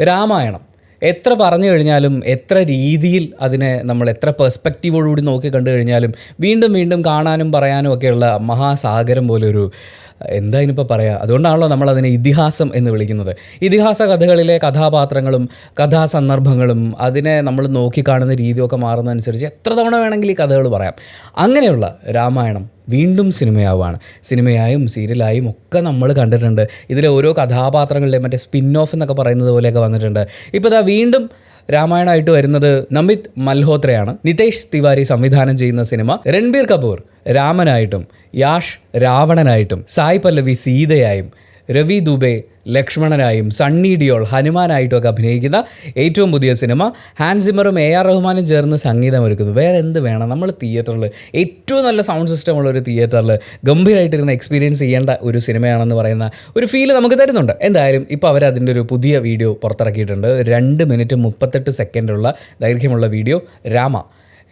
രാമായണം എത്ര പറഞ്ഞു കഴിഞ്ഞാലും എത്ര രീതിയിൽ അതിനെ നമ്മൾ എത്ര പെർസ്പെക്റ്റീവോടുകൂടി നോക്കി കണ്ടു കഴിഞ്ഞാലും വീണ്ടും വീണ്ടും കാണാനും പറയാനും ഒക്കെയുള്ള മഹാസാഗരം പോലെ ഒരു എന്താ ഇനിയിപ്പോൾ പറയുക. അതുകൊണ്ടാണല്ലോ നമ്മളതിനെ ഇതിഹാസം എന്ന് വിളിക്കുന്നത്. ഇതിഹാസ കഥകളിലെ കഥാപാത്രങ്ങളും കഥാസന്ദർഭങ്ങളും അതിനെ നമ്മൾ നോക്കിക്കാണുന്ന രീതിയൊക്കെ മാറുന്നതനുസരിച്ച് എത്ര തവണ വേണമെങ്കിൽ ഈ കഥകൾ പറയാം. അങ്ങനെയുള്ള രാമായണം വീണ്ടും സിനിമയായും സീരിയലായും ഒക്കെ നമ്മൾ കണ്ടിട്ടുണ്ട്. ഇതിലെ ഓരോ കഥാപാത്രങ്ങളുടെയും മറ്റേ സ്പിൻ ഓഫ് എന്നൊക്കെ പറയുന്നത് പോലെയൊക്കെ വന്നിട്ടുണ്ട്. ഇപ്പോൾ ഇതാ വീണ്ടും രാമായണമായിട്ട് വരുന്നത് നമിത് മൽഹോത്രയാണ്. നിതേഷ് തിവാരി സംവിധാനം ചെയ്യുന്ന സിനിമ. രൺബീർ കപൂർ രാമനായിട്ടും യാഷ് രാവണനായിട്ടും സായ് പല്ലവി സീതയായും രവി ദുബെ ലക്ഷ്മണനായും സണ്ണി ഡിയോൾ ഹനുമാനായിട്ടും ഒക്കെ അഭിനയിക്കുന്ന ഏറ്റവും പുതിയ സിനിമ. ഹാൻസ് സിമ്മറും AR റഹ്മാനും ചേർന്ന് സംഗീതമൊരുക്കുന്നു. വേറെ എന്ത് വേണം? നമ്മൾ തിയേറ്ററിൽ ഏറ്റവും നല്ല സൗണ്ട് സിസ്റ്റം ഉള്ള ഒരു തിയേറ്ററിൽ ഗംഭീരമായിട്ടിരുന്ന് എക്സ്പീരിയൻസ് ചെയ്യേണ്ട ഒരു സിനിമയാണെന്ന് പറയുന്ന ഒരു ഫീല് നമുക്ക് തരുന്നുണ്ട്. എന്തായാലും ഇപ്പോൾ അവർ അതിൻ്റെ ഒരു പുതിയ വീഡിയോ പുറത്തിറക്കിയിട്ടുണ്ട്. 2 മിനിറ്റ് 38 സെക്കൻഡുള്ള ദൈർഘ്യമുള്ള വീഡിയോ.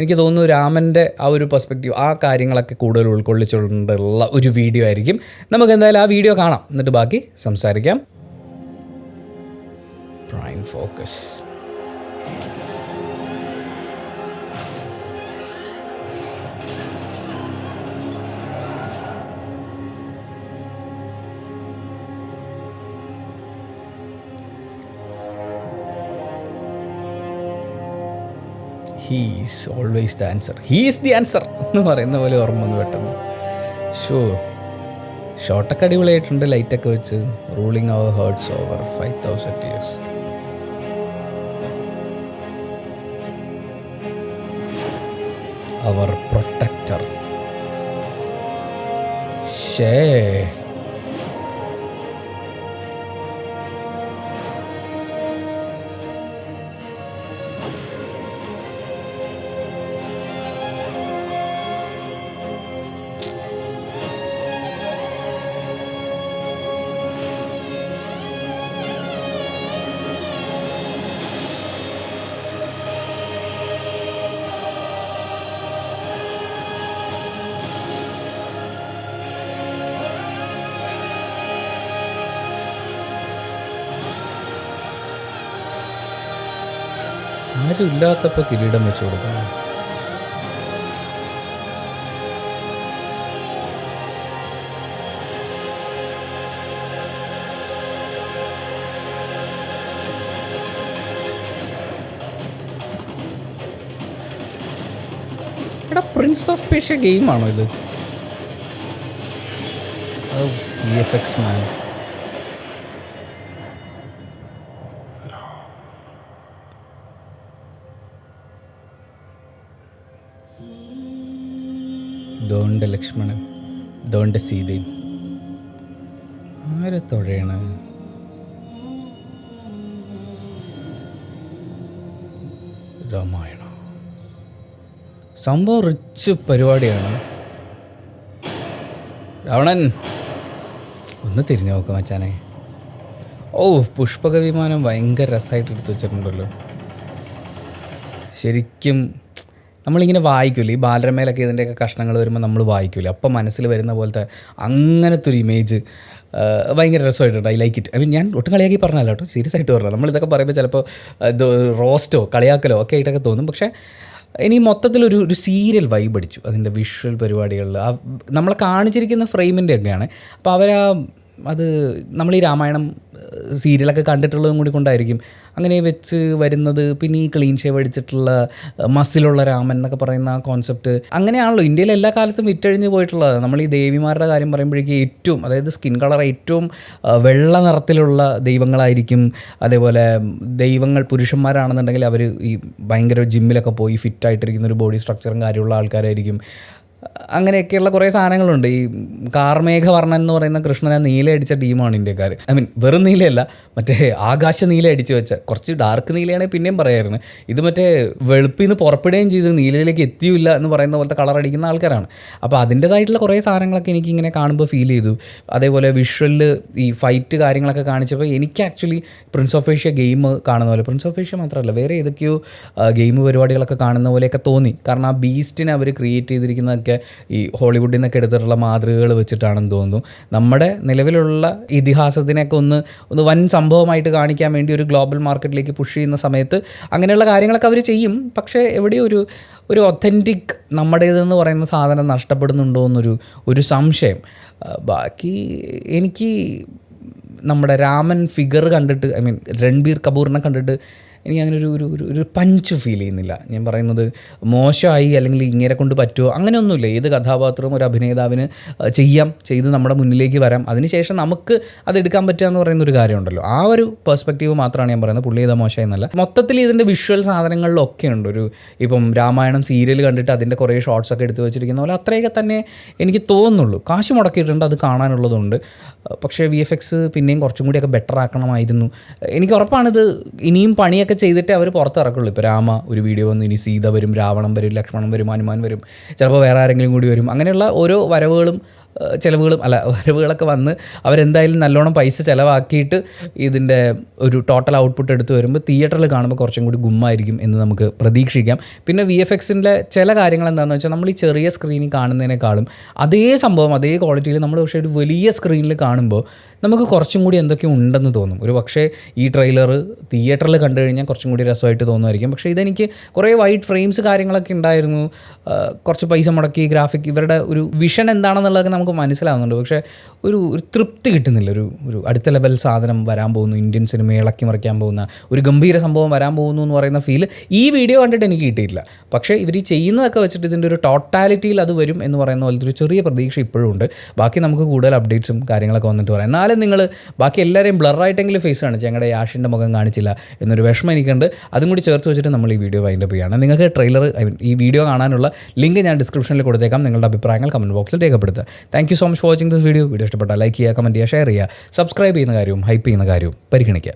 എനിക്ക് തോന്നുന്നു രാമൻ്റെ ആ ഒരു പെർസ്പെക്റ്റീവ് ആ കാര്യങ്ങളൊക്കെ കൂടുതൽ ഉൾക്കൊള്ളിച്ചുകൊണ്ടുള്ള ഒരു വീഡിയോ ആയിരിക്കും. നമുക്ക് എന്തായാലും ആ വീഡിയോ കാണാം, എന്നിട്ട് ബാക്കി സംസാരിക്കാം. Prime focus. He's always the answer. He's the answer എന്ന് പറയുന്ന പോലെ ഓർമ്മ വന്ന് പെട്ടെന്ന്. ഷോട്ടൊക്കെ അടിപൊളിയായിട്ടുണ്ട്, ലൈറ്റൊക്കെ വെച്ച്. റൂളിങ് അവർ ഹേർട്സ് ഓവർ 5000 years. അവർ പ്രൊട്ടക്ടർ. ആരും ഇല്ലാത്തപ്പോൾ കിരീടം വെച്ച് കൊടുക്കണം. എടാ, പ്രിൻസ് ഓഫ് പേർഷ്യ ഗെയിമാണോ ഇത്? VFX മാൻ. ദോണ്ട ലക്ഷ്മണൻ, ദോണ്ട സീതയും. ആരെ തൊഴയാണ്? രാമായണം സംഭവം റിച്ച് പരിപാടിയാണ്. രാവണൻ ഒന്ന് തിരിഞ്ഞു നോക്കാം മച്ചാനെ. പുഷ്പക വിമാനം ഭയങ്കര രസമായിട്ട് എടുത്തു വെച്ചിട്ടുണ്ടല്ലോ. ശരിക്കും നമ്മളിങ്ങനെ വായിക്കില്ലേ, ഈ ബാലരമയിലൊക്കെ ഇതിൻ്റെയൊക്കെ കഷ്ണങ്ങൾ വരുമ്പോൾ നമ്മൾ വായിക്കില്ലേ, അപ്പം മനസ്സിൽ വരുന്ന പോലത്തെ അങ്ങനത്തെ ഒരു ഇമേജ് ഭയങ്കര രസമായിട്ടുണ്ട്. I like it. ഞാൻ ഒട്ടും കളിയാക്കി പറഞ്ഞല്ലോ കേട്ടോ, സീരിയസ് ആയിട്ട് പറഞ്ഞത്. നമ്മളിതൊക്കെ പറയുമ്പോൾ ചിലപ്പോൾ ഇത് റോസ്റ്റോ കളിയാക്കലോ ഒക്കെ ആയിട്ടൊക്കെ തോന്നും. പക്ഷേ എനിക്ക് മൊത്തത്തിലൊരു സീരിയൽ വൈബ് അടിച്ചു അതിൻ്റെ വിഷ്വൽ പരിപാടികളിൽ. നമ്മളെ കാണിച്ചിരിക്കുന്ന ഫ്രെയിമിൻ്റെ ഒക്കെയാണ്. അപ്പോൾ അത് നമ്മൾ ഈ രാമായണം സീരിയലൊക്കെ കണ്ടിട്ടുള്ളതും കൂടി കൊണ്ടായിരിക്കും അങ്ങനെ വെച്ച് വരുന്നത്. പിന്നെ ഈ ക്ലീൻ ഷേവ് അടിച്ചിട്ടുള്ള മസിലുള്ള രാമൻ എന്നൊക്കെ പറയുന്ന ആ കോൺസെപ്റ്റ് അങ്ങനെയാണല്ലോ ഇന്ത്യയിൽ എല്ലാ കാലത്തും വിറ്റഴിഞ്ഞ് പോയിട്ടുള്ളത്. നമ്മൾ ഈ ദേവിമാരുടെ കാര്യം പറയുമ്പോഴേക്കും ഏറ്റവും, അതായത് സ്കിൻ കളർ ഏറ്റവും വെള്ള നിറത്തിലുള്ള ദൈവങ്ങളായിരിക്കും. അതേപോലെ ദൈവങ്ങൾ പുരുഷന്മാരാണെന്നുണ്ടെങ്കിൽ അവർ ഈ ഭയങ്കര ജിമ്മിലൊക്കെ പോയി ഫിറ്റായിട്ടിരിക്കുന്ന ഒരു ബോഡി സ്ട്രക്ചറും കാര്യമുള്ള ആൾക്കാരായിരിക്കും. അങ്ങനെയൊക്കെയുള്ള കുറേ സാധനങ്ങളുണ്ട്. ഈ കാർമേഘവർണ്ണൻ എന്ന് പറയുന്ന കൃഷ്ണനെ നീല അടിച്ച ടീമാണ് ഇന്ത്യക്കാർ. വെറും നീലയല്ല, മറ്റേ ആകാശ നീല അടിച്ചു വെച്ച, കുറച്ച് ഡാർക്ക് നീലയാണെങ്കിൽ പിന്നെയും പറയായിരുന്നു. ഇത് മറ്റേ വെളുപ്പിൽ നിന്ന് പുറപ്പെടുകയും ചെയ്ത് നീലയിലേക്ക് എത്തിയില്ല എന്ന് പറയുന്ന പോലത്തെ കളർ അടിക്കുന്ന ആൾക്കാരാണ്. അപ്പോൾ അതിൻ്റേതായിട്ടുള്ള കുറേ സാധനങ്ങളൊക്കെ എനിക്കിങ്ങനെ കാണുമ്പോൾ ഫീൽ ചെയ്തു. അതേപോലെ വിഷ്വലിൽ ഈ ഫൈറ്റ് കാര്യങ്ങളൊക്കെ കാണിച്ചപ്പോൾ എനിക്ക് actually Prince of Persia game കാണുന്ന പോലെ, പ്രിൻസ് ഓഫ് പേർഷ്യ മാത്രമല്ല വേറെ ഏതൊക്കെയോ ഗെയിം പരിപാടികളൊക്കെ കാണുന്ന പോലെയൊക്കെ തോന്നി. കാരണം ആ ബീസ്റ്റിനെ അവർ ക്രിയേറ്റ് ചെയ്തിരിക്കുന്നതൊക്കെ അതൊക്കെ ഈ ഹോളിവുഡിൽ നിന്നൊക്കെ എടുത്തിട്ടുള്ള മാതൃകകൾ വെച്ചിട്ടാണെന്ന് തോന്നുന്നു. നമ്മുടെ നിലവിലുള്ള ഇതിഹാസത്തിനൊക്കെ ഒന്ന് വൻ സംഭവമായിട്ട് കാണിക്കാൻ വേണ്ടി ഒരു ഗ്ലോബൽ മാർക്കറ്റിലേക്ക് പുഷ് ചെയ്യുന്ന സമയത്ത് അങ്ങനെയുള്ള കാര്യങ്ങളൊക്കെ അവർ ചെയ്യും. പക്ഷേ എവിടെയോ ഒരു ഒത്തൻറ്റിക് നമ്മുടേതെന്ന് പറയുന്ന സാധനം നഷ്ടപ്പെടുന്നുണ്ടോ എന്നൊരു സംശയം. ബാക്കി എനിക്ക് നമ്മുടെ രാമൻ ഫിഗർ കണ്ടിട്ട്, ഐ മീൻ രൺബീർ കപൂറിനെ കണ്ടിട്ട് എനിക്ക് അങ്ങനെ ഒരു പഞ്ച് ഫീൽ ചെയ്യുന്നില്ല. ഞാൻ പറയുന്നത് മോശമായി അല്ലെങ്കിൽ ഇങ്ങനെ കൊണ്ട് പറ്റുമോ അങ്ങനെയൊന്നുമില്ല. ഏത് കഥാപാത്രവും ഒരു അഭിനേതാവിന് ചെയ്ത് നമ്മുടെ മുന്നിലേക്ക് വരാം. അതിനുശേഷം നമുക്ക് അതെടുക്കാൻ പറ്റുക എന്ന് പറയുന്ന ഒരു കാര്യമുണ്ടല്ലോ. ആ ഒരു പെർസ്പെക്റ്റീവ് മാത്രമാണ് ഞാൻ പറയുന്നത്. പുള്ളി ചെയ്ത മോശം എന്നല്ല. മൊത്തത്തിൽ ഇതിൻ്റെ വിഷ്വൽ സാധനങ്ങളിലൊക്കെ ഉണ്ട്. ഇപ്പം രാമായണം സീരിയൽ കണ്ടിട്ട് അതിൻ്റെ കുറേ ഷോർട്സൊക്കെ എടുത്ത് വെച്ചിരിക്കുന്ന പോലെ അത്രയൊക്കെ തന്നെ എനിക്ക് തോന്നുന്നുള്ളൂ. കാശ് മുടക്കിയിട്ടുണ്ട്, അത് കാണാനുള്ളതുണ്ട്. പക്ഷേ VFX പിന്നെയും കുറച്ചും കൂടിയൊക്കെ ബെറ്റർ ആക്കണമായിരുന്നു. എനിക്ക് ഉറപ്പാണിത് ഇനിയും പണിയൊക്കെ ചെയ്തിട്ടേ അവർ പുറത്തിറക്കുള്ളൂ. ഇപ്പോൾ രാമ ഒരു വീഡിയോ വന്നു, ഇനി സീത വരും, രാവണൻ വരും, ലക്ഷ്മണൻ വരും, ഹനുമാൻ വരും, ചിലപ്പോൾ വേറെ ആരെങ്കിലും കൂടി വരും. അങ്ങനെയുള്ള ഓരോ വരവുകളൊക്കെ വന്ന് അവരെന്തായാലും നല്ലോണം പൈസ ചിലവാക്കിയിട്ട് ഇതിൻ്റെ ഒരു ടോട്ടൽ ഔട്ട്പുട്ട് എടുത്ത് വരുമ്പോൾ തിയേറ്ററിൽ കാണുമ്പോൾ കുറച്ചും കൂടി ഗുമ്മായിരിക്കും എന്ന് നമുക്ക് പ്രതീക്ഷിക്കാം. പിന്നെ VFXൻ്റെ ചില കാര്യങ്ങൾ എന്താണെന്ന് വെച്ചാൽ നമ്മൾ ഈ ചെറിയ സ്ക്രീനിൽ കാണുന്നതിനേക്കാളും അതേ സംഭവം അതേ ക്വാളിറ്റിയിൽ നമ്മൾ പക്ഷേ ഒരു വലിയ സ്ക്രീനിൽ കാണുമ്പോൾ നമുക്ക് കുറച്ചും കൂടി എന്തൊക്കെയോ ഉണ്ടെന്ന് തോന്നും. ഒരു പക്ഷേ ഈ ട്രെയിലർ തിയേറ്ററിൽ കണ്ടു കഴിഞ്ഞാൽ കുറച്ചും കൂടി രസമായിട്ട് തോന്നുമായിരിക്കും. പക്ഷേ ഇതെനിക്ക് കുറേ വൈഡ് ഫ്രെയിംസ് കാര്യങ്ങളൊക്കെ ഉണ്ടായിരുന്നു. കുറച്ച് പൈസ മുടക്കി ഗ്രാഫിക് ഇവരുടെ ഒരു വിഷൻ എന്താണെന്നുള്ളതൊക്കെ നമുക്ക് മനസ്സിലാവുന്നുണ്ട്. പക്ഷേ ഒരു തൃപ്തി കിട്ടുന്നില്ല. ഒരു അടുത്ത ലെവൽ സാധനം വരാൻ പോകുന്നു, ഇന്ത്യൻ സിനിമ ഇളക്കി മറിക്കാൻ പോകുന്ന ഒരു ഗംഭീര സംഭവം വരാൻ പോകുന്നു എന്ന് പറയുന്ന ഫീൽ ഈ വീഡിയോ കണ്ടിട്ട് എനിക്ക് കിട്ടിയിട്ടില്ല. പക്ഷേ ഇവർ ഈ ചെയ്യുന്നതൊക്കെ വെച്ചിട്ട് ഇതിൻ്റെ ഒരു ടോട്ടാലിറ്റിയിൽ അത് വരും എന്ന് പറയുന്ന പോലത്തെ ഒരു ചെറിയ പ്രതീക്ഷ ഇപ്പോഴും ഉണ്ട്. ബാക്കി നമുക്ക് കൂടുതൽ അപ്ഡേറ്റ്സും കാര്യങ്ങളൊക്കെ വന്നിട്ട് പറയാം. എന്നാലും നിങ്ങൾ ബാക്കി എല്ലാവരെയും ബ്ലറായിട്ടെങ്കിലും ഫേസ് കാണിച്ചു, ഞങ്ങളുടെ യാഷിൻ്റെ മുഖം കാണിച്ചില്ല എന്നൊരു വിഷമം എനിക്കുണ്ട്. അതും കൂടി ചേർത്ത് വെച്ചിട്ട് നമ്മൾ ഈ വീഡിയോ വൈൻഡപ്പ് ചെയ്യുകയാണ്. നിങ്ങൾക്ക് ട്രെയിലർ ഈ വീഡിയോ കാണാനുള്ള ലിങ്ക് ഞാൻ ഡിസ്ക്രിപ്ഷനിൽ കൊടുത്തേക്കാം. നിങ്ങളുടെ അഭിപ്രായങ്ങൾ കമൻറ്റ് ബോക്സിൽ രേഖപ്പെടുത്തുക. Thank you so much for watching this video. Video ഇഷ്ടപ്പെട്ടാൽ ലൈക്ക് ചെയ്യുക, കമൻറ്റ് ചെയ്യുക, ഷെയർ ചെയ്യുക, സബ്സ്ക്രൈബ് ചെയ്യുന്ന കാര്യവും ഹൈപ്പ് ചെയ്യുന്ന കാര്യവും പരിഗണിക്കുക.